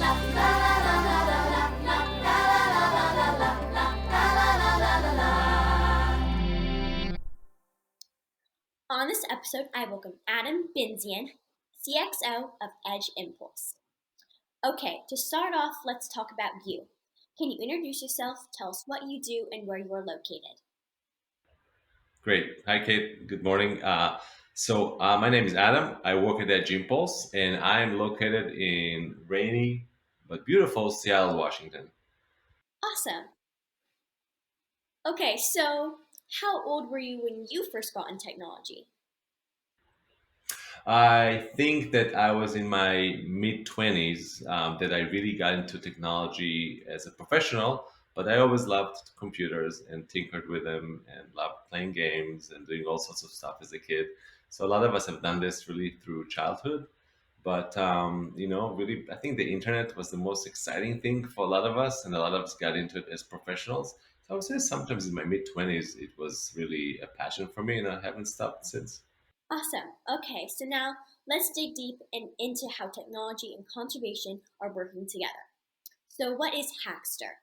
On this episode, I welcome Adam Benzion, CXO of Edge Impulse. Okay, to start off, let's talk about you. Can you introduce yourself, tell us what you do, and where you are located? Great. Hi, Kate. Good morning. My name is Adam. I work at Edge Impulse, and I am located in rainy but beautiful Seattle, Washington. Awesome. Okay, so how old were you when you first got in technology? I think that I was in my mid 20s that I really got into technology as a professional, but I always loved computers and tinkered with them and loved playing games and doing all sorts of stuff as a kid. So a lot of us have done this really through childhood. But really, I think the internet was the most exciting thing for a lot of us, and a lot of us got into it as professionals. So I would say sometimes in my mid 20s, it was really a passion for me, and I haven't stopped since. Awesome. Okay, so now let's dig deep into how technology and conservation are working together. So, what is Hackster?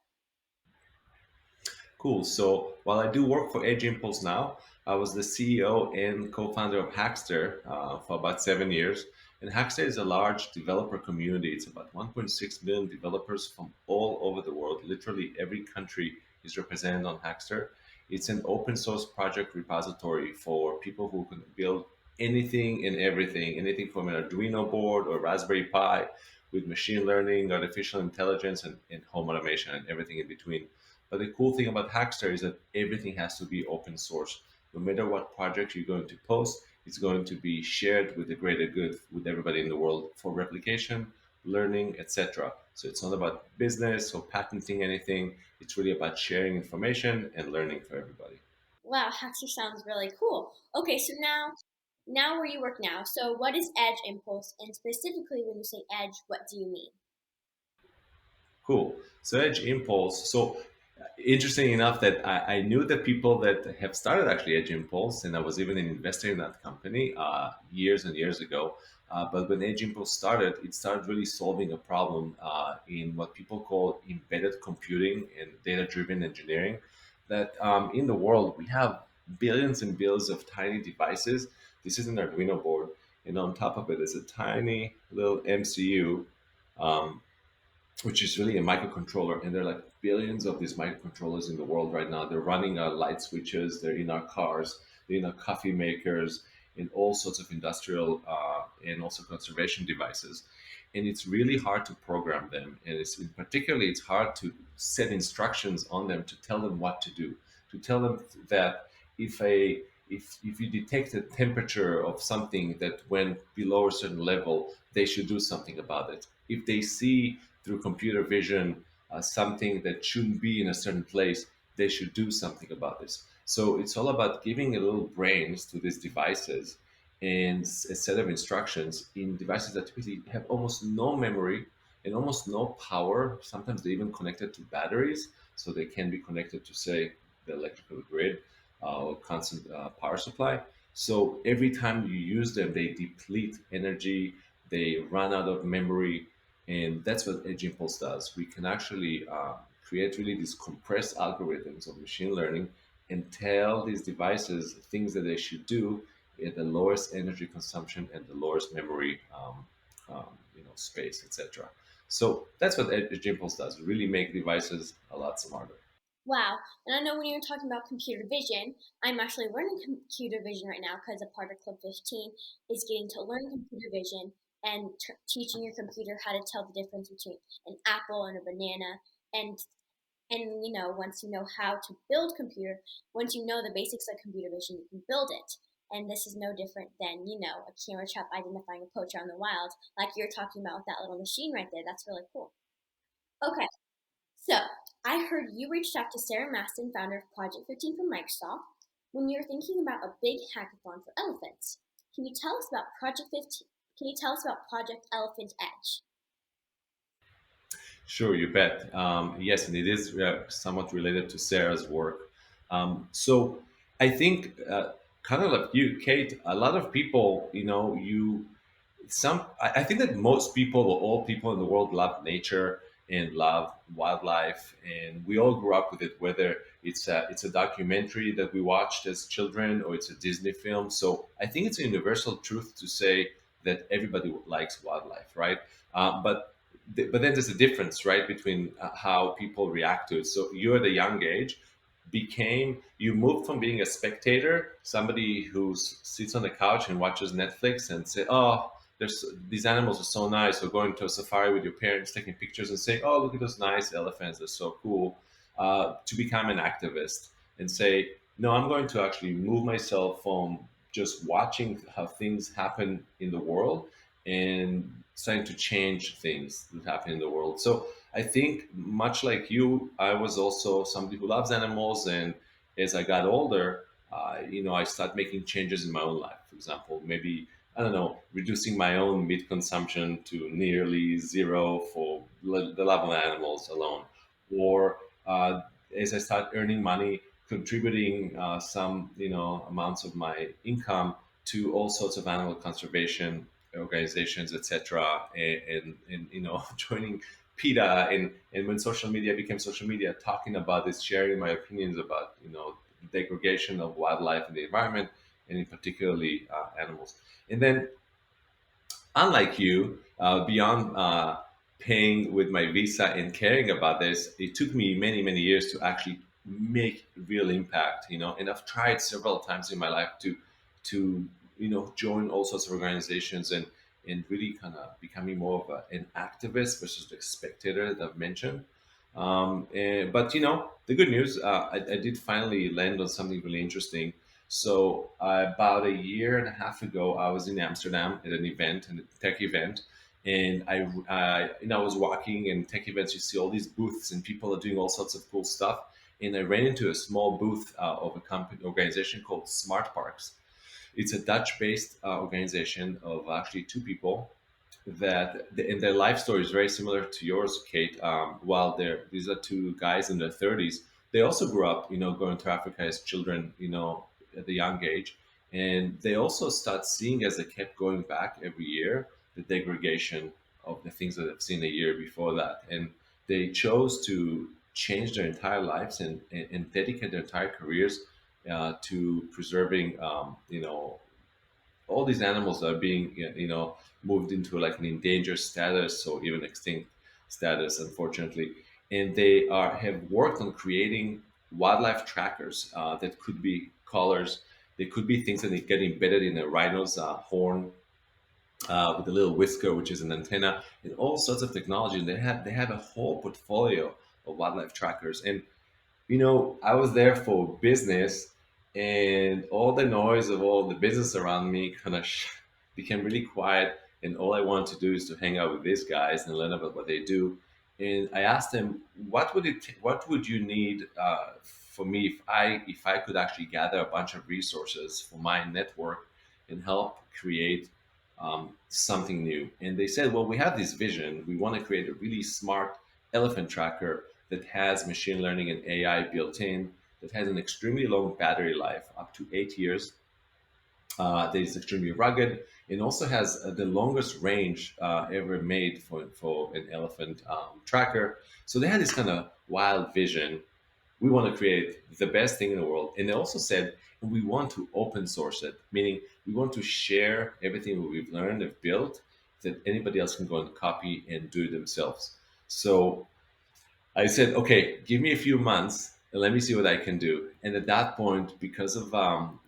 Cool. So while I do work for Edge Impulse now, I was the CEO and co-founder of Hackster for about 7 years. And Hackster is a large developer community. It's about 1.6 million developers from all over the world. Literally every country is represented on Hackster. It's an open source project repository for people who can build anything and everything, anything from an Arduino board or Raspberry Pi with machine learning, artificial intelligence, and home automation and everything in between. But the cool thing about Hackster is that everything has to be open source. No matter what project you're going to post, it's going to be shared with the greater good with everybody in the world for replication, learning, etc. So it's not about business or patenting anything. It's really about sharing information and learning for everybody. Wow, Hackster sounds really cool. Okay, so now where you work now. So, what is Edge Impulse? And specifically, when you say Edge, what do you mean? Cool. So Edge Impulse. So interesting enough that I knew the people that have started actually Edge Impulse, and I was even an investor in that company years and years ago. But when Edge Impulse started, it started really solving a problem in what people call embedded computing and data-driven engineering. That in the world we have billions and billions of tiny devices. This is an Arduino board, and on top of it is a tiny little MCU. Um, which is really a microcontroller. And there are like billions of these microcontrollers in the world right now. They're running our light switches, they're in our cars, they're in our coffee makers, in all sorts of industrial and also conservation devices. And it's really hard to program them. And particularly, it's hard to set instructions on them to tell them what to do, to tell them that if a if you detect a temperature of something that went below a certain level, they should do something about it. If they see through computer vision something that shouldn't be in a certain place, they should do something about this. So it's all about giving a little brains to these devices and a set of instructions in devices that typically have almost no memory and almost no power. Sometimes they even connected to batteries, so they can be connected to, say, the electrical grid or constant power supply. So every time you use them, they deplete energy, they run out of memory, and that's what Edge Impulse does. We can actually create really these compressed algorithms of machine learning and tell these devices things that they should do at the lowest energy consumption and the lowest memory space, etc. So that's what Edge Impulse does. Really make devices a lot smarter. Wow. And I know when you're talking about computer vision, I'm actually learning computer vision right now because a part of Club 15 is getting to learn computer vision and teaching your computer how to tell the difference between an apple and a banana. And once you know how to build computer, once you know the basics of computer vision, you can build it. And this is no different than, a camera trap identifying a poacher on the wild, like you're talking about with that little machine right there. That's really cool. Okay, so I heard you reached out to Sarah Maston, founder of Project 15 from Microsoft, when you were thinking about a big hackathon for elephants. Can you tell us about Project 15? Can you tell us about Project Elephant Edge? Sure, you bet. Yes, and it is somewhat related to Sarah's work. So I think, kind of like you, Kate, a lot of people, I think that most people, or all people in the world, love nature and love wildlife, and we all grew up with it. Whether it's a documentary that we watched as children, or it's a Disney film. So I think it's a universal truth to say that everybody likes wildlife, right? But then there's a difference, right, between how people react to it. So you at a young age you moved from being a spectator, somebody who sits on the couch and watches Netflix and say, "Oh, there's these animals are so nice," or going to a safari with your parents, taking pictures and saying, "Oh, look at those nice elephants, they're so cool," to become an activist and say, "No, I'm going to actually move myself from just watching how things happen in the world and starting to change things that happen in the world." So I think, much like you, I was also somebody who loves animals, and as I got older, I started making changes in my own life. For example, maybe, I don't know, reducing my own meat consumption to nearly zero for the love of animals alone, or as I start earning money, contributing some amounts of my income to all sorts of animal conservation organizations, etc., and joining PETA, and when social media became social media, talking about this, sharing my opinions about the degradation of wildlife and the environment, and in particularly animals. And then, unlike you, beyond paying with my visa and caring about this, it took me many, many years to actually make real impact. And I've tried several times in my life to join all sorts of organizations and really kind of becoming more of an activist versus the spectator that I've mentioned. But the good news, I did finally land on something really interesting. So about a year and a half ago, I was in Amsterdam at an event, a tech event, and I was walking in tech events. You see all these booths, and people are doing all sorts of cool stuff. And I ran into a small booth of a company organization called Smart Parks. It's a Dutch-based organization of actually two people and their life story is very similar to yours, Kate. While these are two guys in their 30s, they also grew up, going to Africa as children, at a young age, and they also start seeing, as they kept going back every year, the degradation of the things that they've seen a year before that, and they chose to change their entire lives and dedicate their entire careers to preserving, all these animals are being moved into like an endangered status or even extinct status, unfortunately. And they have worked on creating wildlife trackers that could be collars. They could be things that get embedded in a rhino's horn with a little whisker, which is an antenna, and all sorts of technology. And they have a whole portfolio of wildlife trackers. And I was there for business, and all the noise of all the business around me kind of became really quiet. And all I wanted to do is to hang out with these guys and learn about what they do. And I asked them, what would you need for me if I could actually gather a bunch of resources for my network and help create something new? And they said, well, we have this vision. We want to create a really smart elephant tracker that has machine learning and AI built in, that has an extremely long battery life, up to 8 years, that is extremely rugged, and also has the longest range ever made for an elephant tracker. So they had this kind of wild vision. We want to create the best thing in the world. And they also said, we want to open source it, meaning we want to share everything that we've learned and built, that anybody else can go and copy and do it themselves. So I said, okay, give me a few months and let me see what I can do. And at that point, because of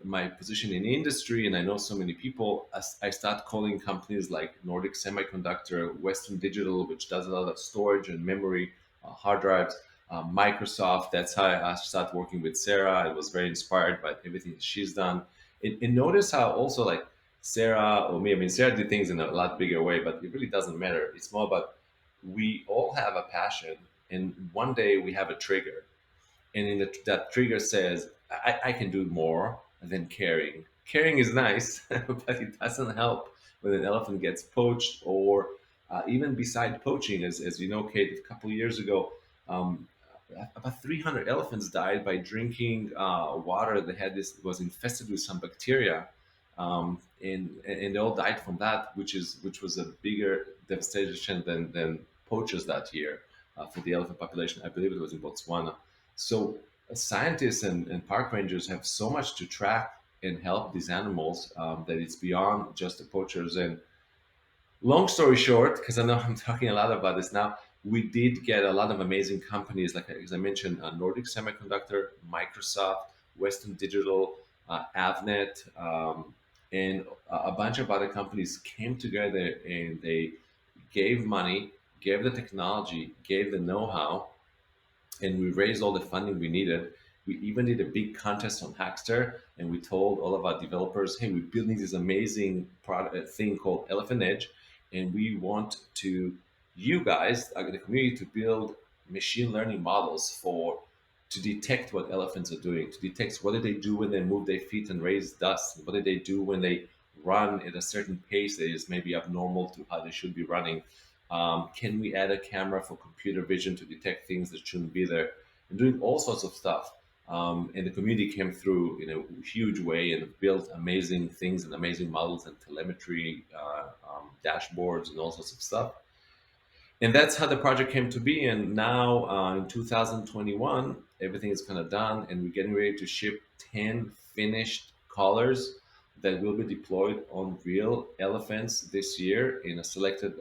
my position in the industry, and I know so many people, I start calling companies like Nordic Semiconductor, Western Digital, which does a lot of storage and memory, hard drives, Microsoft. That's how I started working with Sarah. I was very inspired by everything that she's done. And notice how also, like, Sarah or me, I mean, Sarah did things in a lot bigger way, but it really doesn't matter. It's more about, we all have a passion, and one day we have a trigger, and that trigger says, I can do more than caring is nice but it doesn't help when an elephant gets poached, or even beside poaching, as you know, Kate, a couple of years ago, um, about 300 elephants died by drinking water that was infested with some bacteria. and they all died from that, which was a bigger devastation than poachers that year for the elephant population. I believe it was in Botswana. So scientists and park rangers have so much to track and help these animals that it's beyond just the poachers. And long story short, because I know I'm talking a lot about this now, we did get a lot of amazing companies, like as I mentioned, Nordic Semiconductor, Microsoft, Western Digital, Avnet, and a bunch of other companies came together and they gave money, gave the technology, gave the know-how, and we raised all the funding we needed. We even did a big contest on Hackster, and we told all of our developers, "Hey, we're building this amazing product thing called Elephant Edge, and we want to you guys, the community, to build machine learning models for to detect what elephants are doing, to detect what do they do when they move their feet and raise dust, what do they do when they run at a certain pace that is maybe abnormal to how they should be running." Can we add a camera for computer vision to detect things that shouldn't be there? And doing all sorts of stuff. And the community came through in a huge way and built amazing things and amazing models and telemetry, dashboards, and all sorts of stuff. And that's how the project came to be. And now in 2021, everything is kind of done, and we're getting ready to ship 10 finished collars that will be deployed on real elephants this year in a selected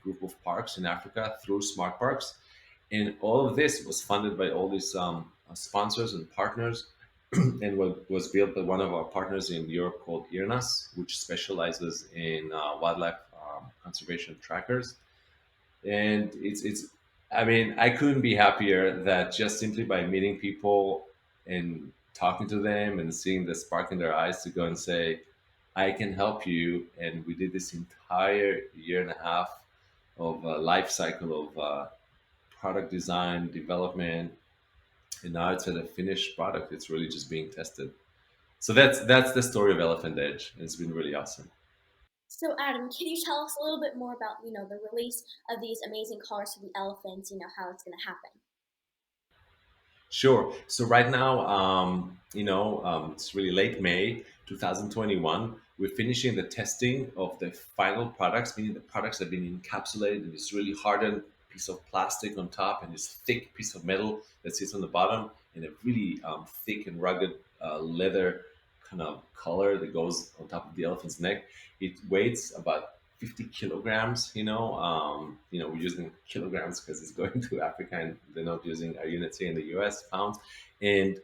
group of parks in Africa through smart parks. And all of this was funded by all these sponsors and partners, and was built by one of our partners in Europe called IRNAS, which specializes in wildlife conservation trackers. And it's I mean, I couldn't be happier that just simply by meeting people and talking to them and seeing the spark in their eyes to go and say, I can help you. And we did this entire year and a half of life cycle of product design development, and now it's at a finished product. It's really just being tested. So that's the story of Elephant Edge. It's been really awesome. So, Adam, can you tell us a little bit more about, the release of these amazing cars for the elephants, how it's going to happen? Sure. So right now, it's really late May 2021. We're finishing the testing of the final products, meaning the products have been encapsulated in this really hardened piece of plastic on top and this thick piece of metal that sits on the bottom, and a really thick and rugged leather kind of collar that goes on top of the elephant's neck. It weighs about 50 kilograms. We're using kilograms because it's going to Africa and they're not using our units here in the US, pounds. And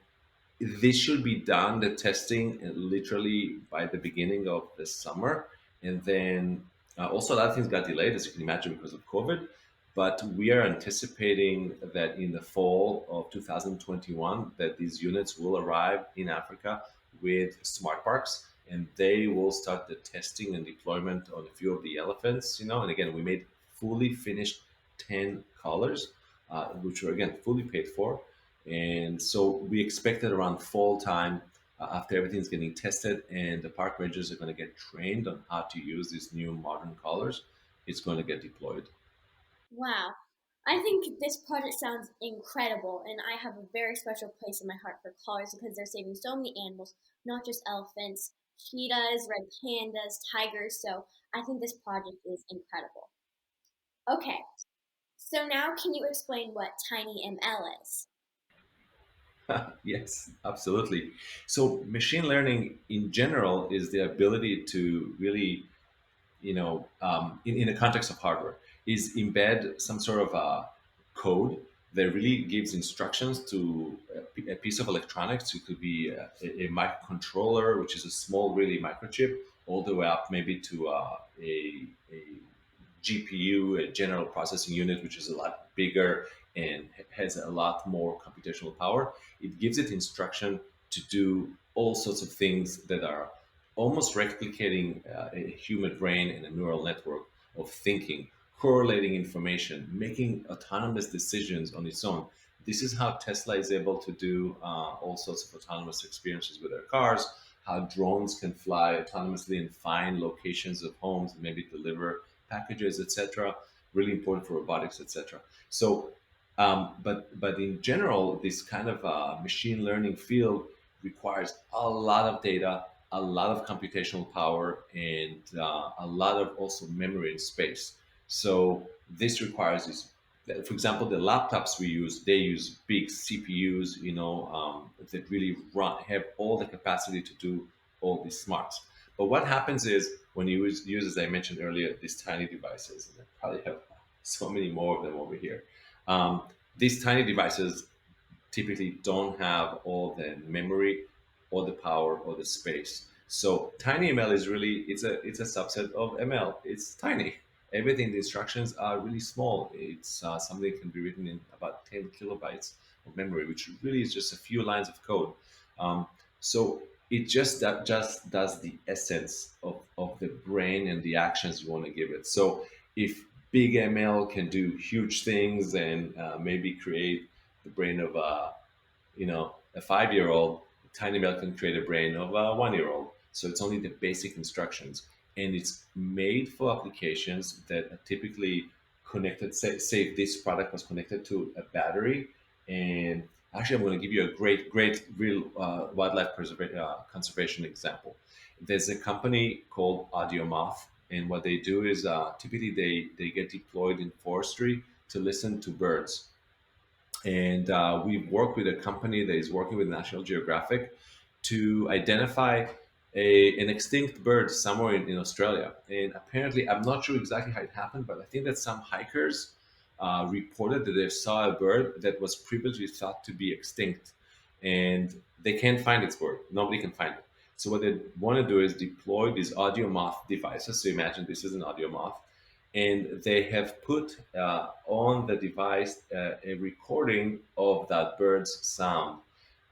this should be done, the testing, literally by the beginning of the summer. And then also, a lot of things got delayed, as you can imagine, because of COVID. But we are anticipating that in the fall of 2021, that these units will arrive in Africa with smart parks, and they will start the testing and deployment on a few of the elephants. And again, we made fully finished 10 collars, which were again fully paid for, and so we expect that around fall time, after everything's getting tested and the park rangers are going to get trained on how to use these new modern collars, it's going to get deployed. Wow. I think this project sounds incredible, and I have a very special place in my heart for colors because they're saving so many animals, not just elephants, cheetahs, red pandas, tigers. So I think this project is incredible. Okay, so now can you explain what tinyML is? Yes, absolutely. So machine learning in general is the ability to really, in the context of hardware, is embed some sort of code that really gives instructions to a piece of electronics. It could be a microcontroller, which is a small, really microchip, all the way up maybe to a GPU, a general processing unit, which is a lot bigger and has a lot more computational power. It gives it instruction to do all sorts of things that are almost replicating a human brain and a neural network of thinking, correlating information, making autonomous decisions on its own. This is how Tesla is able to do all sorts of autonomous experiences with their cars, how drones can fly autonomously and find locations of homes and maybe deliver packages, etc. Really important for robotics, etc. So, but in general, this kind of machine learning field requires a lot of data, a lot of computational power and a lot of also memory and space. So this requires this. For example, the laptops we use, they use big CPUs, that really have all the capacity to do all these smarts. But what happens is when you use, as I mentioned earlier, these tiny devices, and I probably have so many more of them over here. Um, these tiny devices typically don't have all the memory or the power or the space. So tinyML is really it's a subset of ML. It's tiny. Everything, the instructions are really small. It's something that can be written in about 10 kilobytes of memory, which really is just a few lines of code. Um, so it just does the essence of the brain and the actions you want to give it. So if big ML can do huge things and maybe create the brain of a 5-year old, tinyML can create a brain of a 1-year old. So it's only the basic instructions, and it's made for applications that are typically connected. Say this product was connected to a battery, and actually, I'm going to give you a great real wildlife conservation example. There's a company called AudioMoth, and what they do is typically they get deployed in forestry to listen to birds, and we've worked with a company that is working with National Geographic to identify an extinct bird somewhere in Australia. And apparently, I'm not sure exactly how it happened, but I think that some hikers reported that they saw a bird that was previously thought to be extinct, and they can't find its bird. Nobody can find it. So what they want to do is deploy these audio moth devices. So imagine this is an audio moth, and they have put on the device a recording of that bird's sound.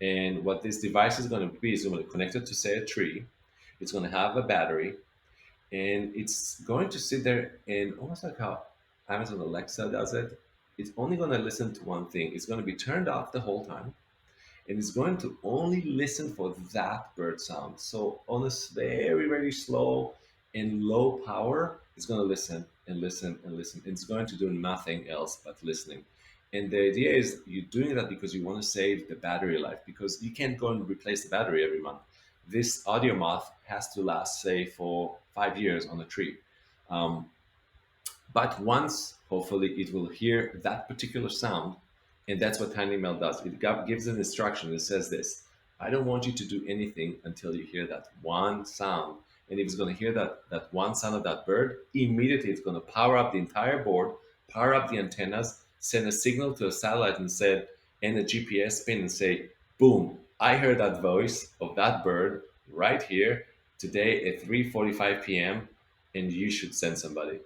And what this device is going to be is going to connect it to, say, a tree. It's going to have a battery, and it's going to sit there and almost like how Amazon Alexa does it. It's only going to listen to one thing. It's going to be turned off the whole time, and it's going to only listen for that bird sound. So on a very slow and low power, it's going to listen and listen and listen. It's going to do nothing else but listening. And the idea is you're doing that because you want to save the battery life, because you can't go and replace the battery every month. This audio moth has to last, say, for 5 years on a tree. Um, but once, hopefully, it will hear that particular sound, and that's what tinyML does. It gives an instruction that says this: I don't want you to do anything until you hear that one sound. And if it's going to hear that one sound of that bird, immediately it's going to power up the entire board, power up the antennas, send a signal to a satellite and a GPS pin and say, boom, I heard that voice of that bird right here today at 3:45 p.m., and you should send somebody.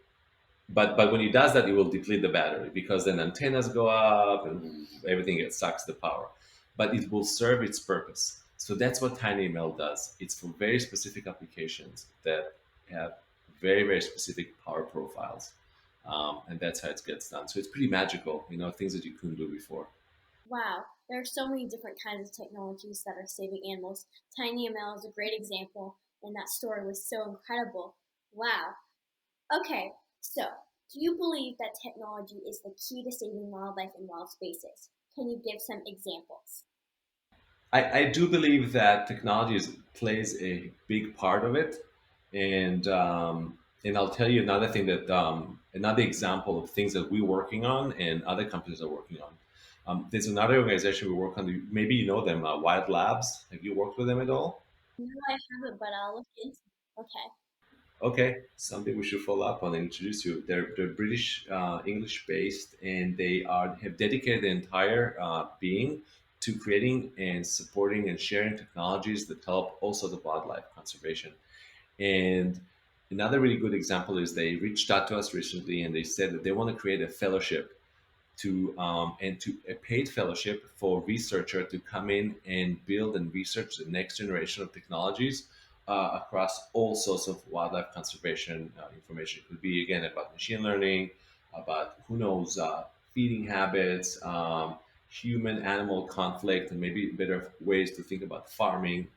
But when it does that, it will deplete the battery, because then antennas go up and everything gets sucks the power. But it will serve its purpose. So that's what tinyML does. It's for very specific applications that have very specific power profiles, and that's how it gets done. So it's pretty magical, things that you couldn't do before. Wow, there are so many different kinds of technologies that are saving animals. tinyML is a great example, and that story was so incredible. Wow. Okay, so do you believe that technology is the key to saving wildlife in wild spaces? Can you give some examples? I do believe that technology plays a big part of it, and I'll tell you another thing that another example of things that we're working on and other companies are working on. There's another organization we work on. Maybe you know them, Wild Labs. Have you worked with them at all? No, I haven't, but I'll look into it. Okay. Okay, something we should follow up on and introduce you. They're British, English based, and they have dedicated the entire being to creating and supporting and sharing technologies that help all sorts of wildlife conservation. And another really good example is they reached out to us recently and they said that they want to create a fellowship to a paid fellowship for researcher to come in and build and research the next generation of technologies across all sorts of wildlife conservation information. It could be again about machine learning, about who knows feeding habits, human animal conflict, and maybe better ways to think about farming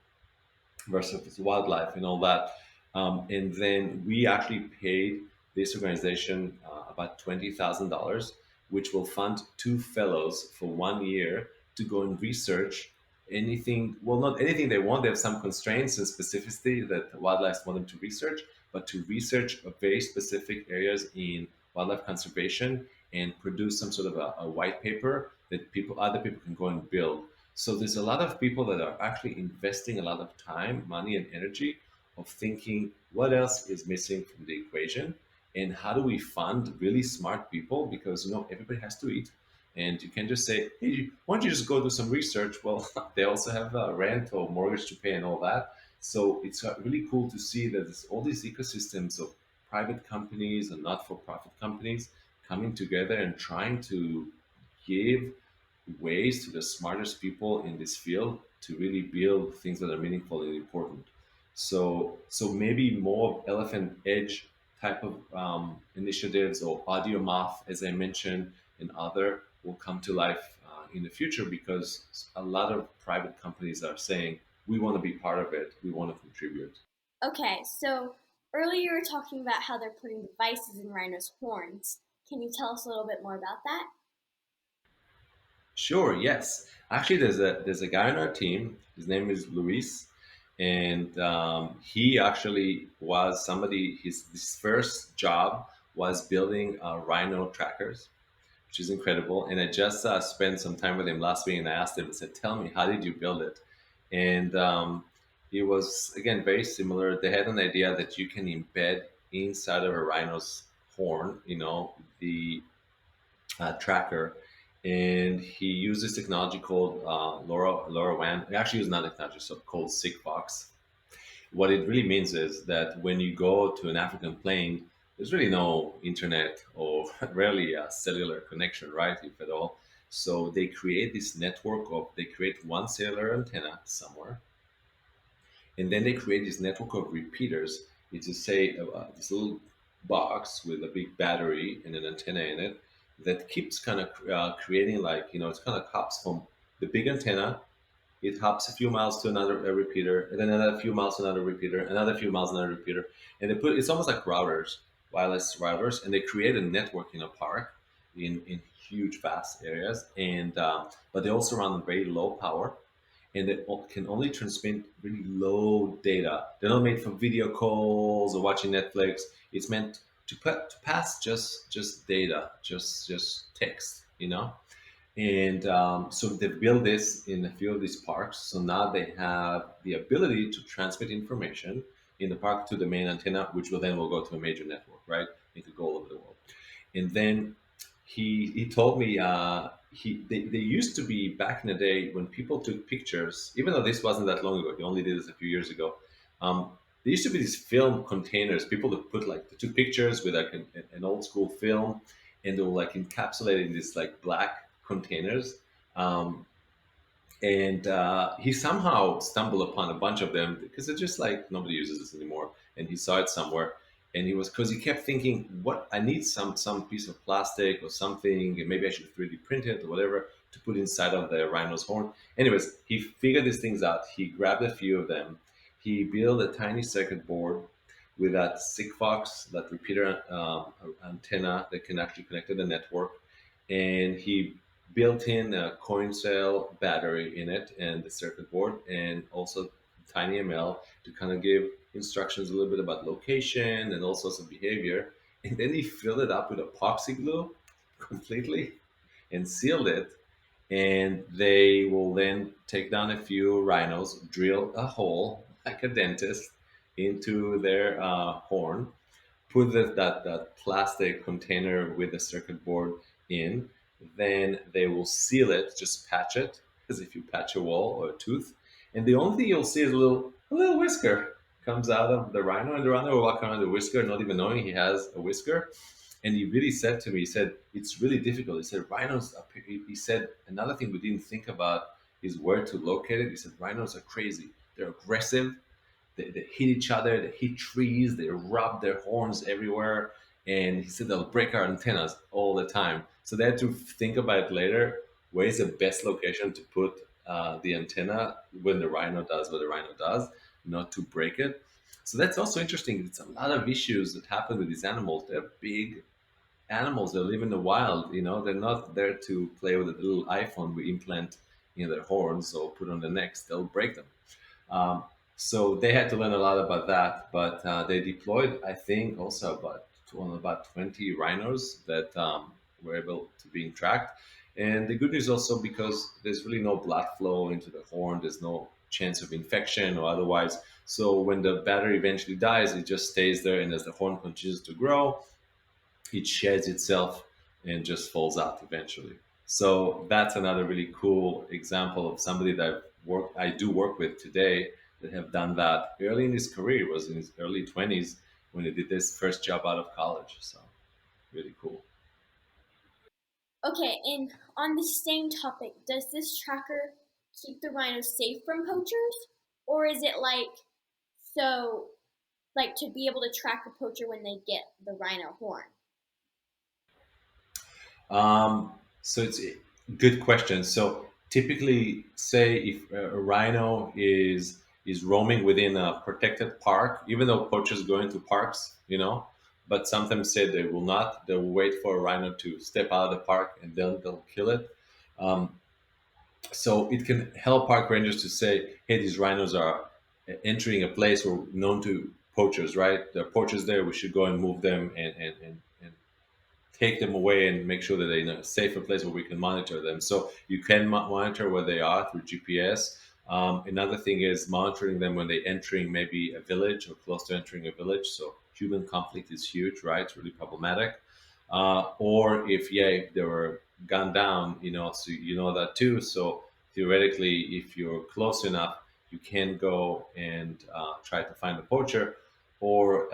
versus wildlife and all that. And then we actually paid this organization about $20,000, which will fund two fellows for 1 year to go and research. anything, well, not anything they want. They have some constraints and specificity that wildlife want them to research, but to research a very specific areas in wildlife conservation and produce some sort of a white paper that other people can go and build. So there's a lot of people that are actually investing a lot of time, money, and energy of thinking what else is missing from the equation and how do we fund really smart people, because everybody has to eat, and you can just say, hey, why don't you just go do some research? Well, they also have rent or mortgage to pay and all that. So it's really cool to see that there's all these ecosystems of private companies and not-for-profit companies coming together and trying to give ways to the smartest people in this field to really build things that are meaningful and important. So maybe more elephant edge type of initiatives, or audio math, as I mentioned, and other will come to life in the future, because a lot of private companies are saying we want to be part of it, we want to contribute. Okay, so earlier you were talking about how they're putting devices in rhinos' horns. Can you tell us a little bit more about that? Sure, yes. Actually, there's a guy on our team. His name is Luis, and he actually was somebody. His first job was building rhino trackers, which is incredible. And I just spent some time with him last week, and I asked him, I said, "Tell me, how did you build it?" And it was again very similar. They had an idea that you can embed inside of a rhino's horn, the tracker, and he used this technology called LoRaWAN. It actually used another technology, so called Sigfox. What it really means is that when you go to an African plain, there's really no internet or rarely a cellular connection, right, if at all. So they create this network of they create one cellular antenna somewhere, and then they create this network of repeaters. It's to say this little box with a big battery and an antenna in it that keeps kind of creating, like, it's kind of hops from the big antenna. It hops a few miles to another repeater, and then another few miles to another repeater, another few miles to another repeater, and it's almost like routers, wireless routers, and they create a network in a park in huge vast areas, and but they also run on very low power, and they can only transmit really low data. They're not made for video calls or watching Netflix. It's meant to pass just data, just text, And so they built this in a few of these parks. So now they have the ability to transmit information in the park to the main antenna, which will go to a major network, right? It could go all over the world. And then he told me they used to be back in the day when people took pictures, even though this wasn't that long ago. He only did this a few years ago. There used to be these film containers. People that they took pictures with like an old school film, and they were like encapsulated in these like black containers. Um, and he somehow stumbled upon a bunch of them because it's just like nobody uses this anymore, and he saw it somewhere, and he was because he kept thinking, what, I need some piece of plastic or something, and maybe I should 3D print it or whatever to put inside of the rhino's horn. Anyways, he figured these things out. He grabbed a few of them. He built a tiny circuit board with that Sigfox, that repeater antenna that can actually connect to the network, and he built in a coin cell battery in it and the circuit board, and also tinyML to kind of give instructions a little bit about location and all sorts of behavior. And then he filled it up with epoxy glue completely and sealed it. And they will then take down a few rhinos, drill a hole like a dentist into their horn, put that plastic container with the circuit board in. Then they will seal it, just patch it, as if you patch a wall or a tooth. And the only thing you'll see is a little whisker comes out of the rhino, and the rhino will walk around the whisker, not even knowing he has a whisker. And he really said to me, he said, it's really difficult. He said, rhinos, he said, another thing we didn't think about is where to locate it. He said, rhinos are crazy. They're aggressive. They hit each other, they hit trees, they rub their horns everywhere. And he said they'll break our antennas all the time. So they had to think about it later. Where is the best location to put the antenna when the rhino does what the rhino does, not to break it? So that's also interesting. It's a lot of issues that happen with these animals. They're big animals that live in the wild. They're not there to play with a little iPhone we implant in their horns or put on the necks, they'll break them. Um, so they had to learn a lot about that, but they deployed, I think, also about 20 rhinos that were able to being tracked. And the good news also because there's really no blood flow into the horn, there's no chance of infection or otherwise. So when the battery eventually dies, it just stays there, and as the horn continues to grow, it sheds itself and just falls out eventually. So that's another really cool example of somebody that I do work with today that have done that early in his career. It was in his early 20s when he did this first job out of college. So really cool. Okay, and on the same topic, does this tracker keep the rhinos safe from poachers? Or is it so to be able to track a poacher when they get the rhino horn? So it's a good question. So typically, say if a rhino is roaming within a protected park, even though poachers go into parks, but sometimes say they will not. They will wait for a rhino to step out of the park and then they'll kill it. Um, so it can help park rangers to say, hey, these rhinos are entering a place where known to poachers, right? There are poachers there. We should go and move them and take them away and make sure that they're in a safer place where we can monitor them. So you can monitor where they are through GPS. Another thing is monitoring them when they're entering maybe a village or close to entering a village. So human conflict is huge, right? It's really problematic. Or if they were gunned down, so you know that too. So theoretically, if you're close enough, you can go and try to find a poacher. Or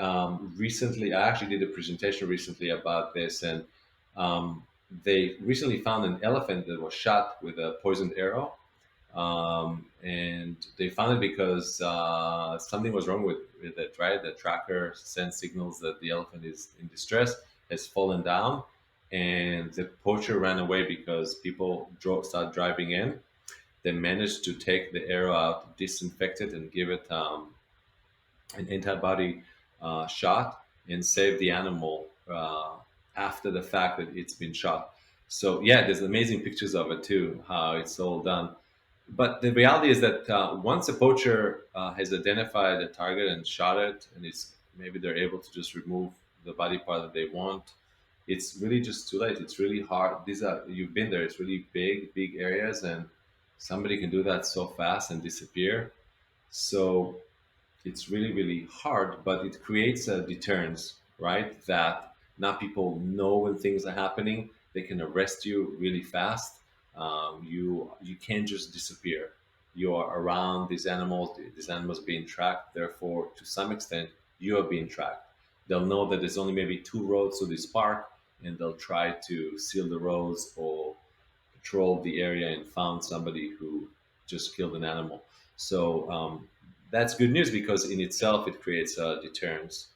recently, I actually did a presentation recently about this, and they recently found an elephant that was shot with a poisoned arrow, and they found it because something was wrong with it. Right, the tracker sends signals that the elephant is in distress, has fallen down, and the poacher ran away because people started driving in. They managed to take the arrow out, disinfect it, and give it an antibody shot and save the animal after the fact that it's been shot. So yeah, there's amazing pictures of it too, how it's all done. But the reality is that once a poacher has identified a target and shot it, and it's maybe they're able to just remove the body part that they want, it's really just too late. It's really hard. These are you've been there. It's really big areas, and somebody can do that so fast and disappear. So it's really hard, but it creates a deterrence, right? That now people know when things are happening, they can arrest you really fast. You can't just disappear. You are around these animals. These animals being tracked. Therefore, to some extent, you are being tracked. They'll know that there's only maybe two roads to this park, and they'll try to seal the roads or patrolled the area and found somebody who just killed an animal. So that's good news because in itself it creates a deterrence.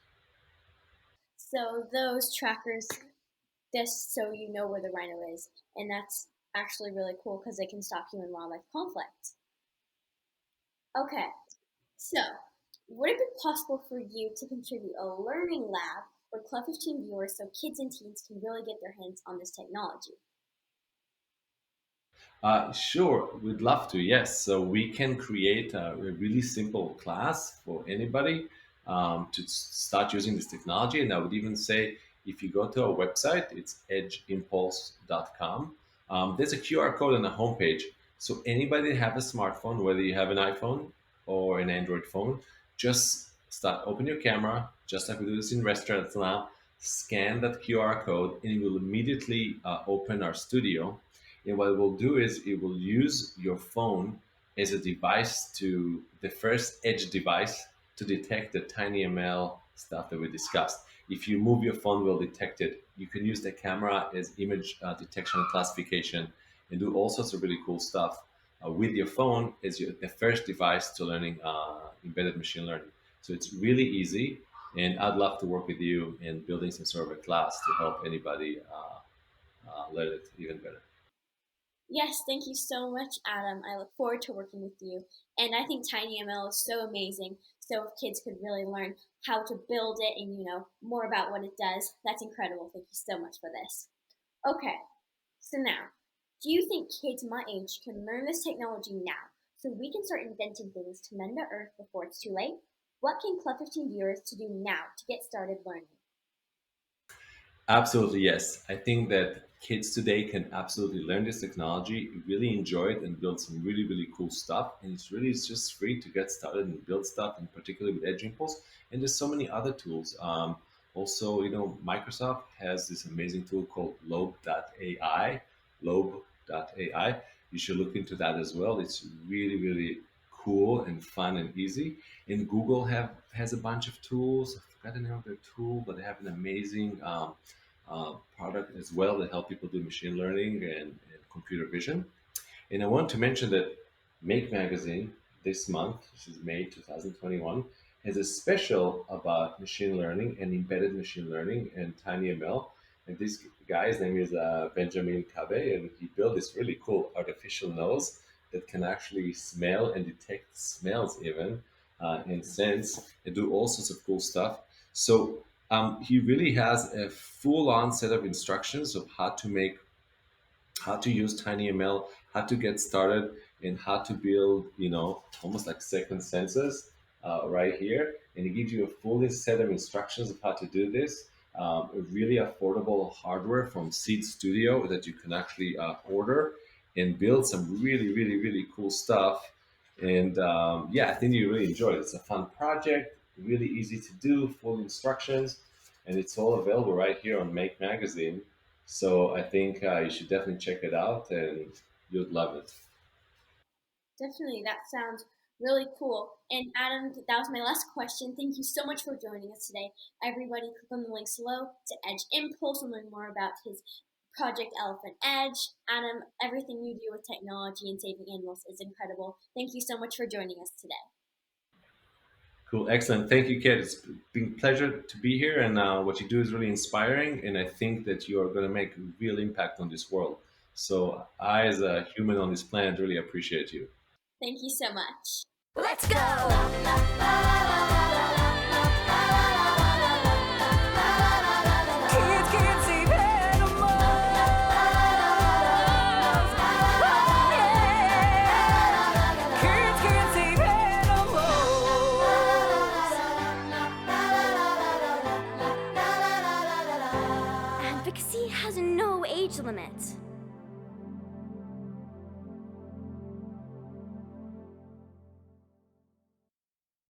So those trackers, just so you know where the rhino is, and that's actually really cool because they can stop human wildlife conflict. Okay, so would it be possible for you to contribute a learning lab for Club 15 viewers so kids and teens can really get their hands on this technology? Sure, we'd love to. Yes, so we can create a really simple class for anybody to start using this technology. And I would even say if you go to our website, it's edgeimpulse.com. There's a QR code on the homepage. So anybody that have a smartphone, whether you have an iPhone or an Android phone, just open your camera, just like we do this in restaurants now, scan that QR code, and it will immediately open our studio. And what it will do is it will use your phone as a device to the first edge device to detect the tinyML stuff that we discussed. If you move your phone, will detect it. You can use the camera as image detection and classification and do all sorts of really cool stuff with your phone as the first device to learning embedded machine learning. So it's really easy, and I'd love to work with you in building some sort of a class to help anybody learn it even better. Yes, thank you so much, Adam. I look forward to working with you. And I think tinyML is so amazing. So if kids could really learn how to build it and more about what it does, that's incredible. Thank you so much for this. Okay, so now Do you think kids my age can learn this technology now so we can start inventing things to mend the earth before it's too late? What can Club 15 viewers to do now to get started learning? Absolutely, yes. I think that kids today can absolutely learn this technology, really enjoy it, and build some really, really cool stuff. And it's just free to get started and build stuff, and particularly with Edge Impulse. And there's so many other tools. Also, Microsoft has this amazing tool called Lobe.ai. Lobe.ai. You should look into that as well. It's really, really cool and fun and easy. And Google has a bunch of tools. I forgot the name of their tool, but they have an amazing product as well that help people do machine learning and computer vision. And I want to mention that Make Magazine this month, which is May 2021, has a special about machine learning and embedded machine learning and tinyML. And this guy's name is Benjamin Cabe, and he built this really cool artificial nose that can actually smell and detect smells even and sense and do all sorts of cool stuff. So he really has a full-on set of instructions of how to use tinyML, how to get started, and how to build, almost like second senses right here. And it gives you a full set of instructions of how to do this. A really affordable hardware from Seed Studio that you can actually order and build some really, really, really cool stuff. And yeah, I think you really enjoy it. It's a fun project, really easy to do, full instructions, and it's all available right here on Make Magazine. So I think you should definitely check it out, and you'd love it. Definitely, that sounds really cool. And Adam, that was my last question. Thank you so much for joining us today. Everybody, click on the links below to Edge Impulse and learn more about his Project Elephant Edge. Adam, everything you do with technology and saving animals is incredible. Thank you so much for joining us today. Cool, excellent. Thank you, Kate. It's been a pleasure to be here, and what you do is really inspiring. And I think that you are going to make a real impact on this world. So I, as a human on this planet, really appreciate you. Thank you so much. Let's go! Kids can't save animals. Oh, yeah. Kids can't save animals. Advocacy has no age limit.